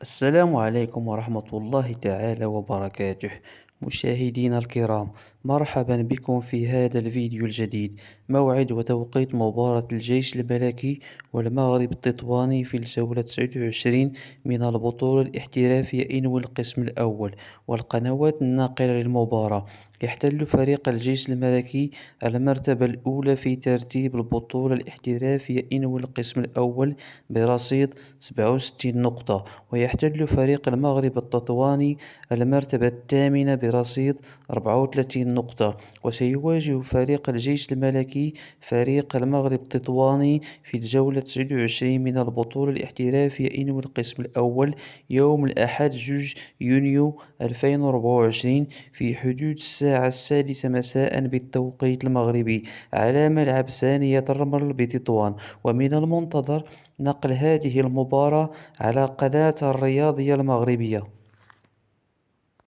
السلام عليكم ورحمة الله تعالى وبركاته. مشاهدينا الكرام، مرحبا بكم في هذا الفيديو الجديد. موعد وتوقيت مباراة الجيش الملكي والمغرب التطواني في الجولة 29 من البطولة الاحترافية إنوي القسم الأول. والقنوات الناقلة للمباراة: يحتل فريق الجيش الملكي المرتبة الأولى في ترتيب البطولة الاحترافية إنوي القسم الأول برصيد 67 نقطة، ويحتل فريق المغرب التطواني المرتبة الثامنة برصيد 34 نقطة. وسيواجه فريق الجيش الملكي فريق المغرب التطواني في الجولة 29 من البطولة الاحترافية إنوي القسم الأول يوم الأحد 2 يونيو 2024 في حدود الساعة 6 مساء بالتوقيت المغربي على ملعب ثانية الرمل بتطوان. ومن المنتظر نقل هذه المباراة على قناة الرياضية المغربية.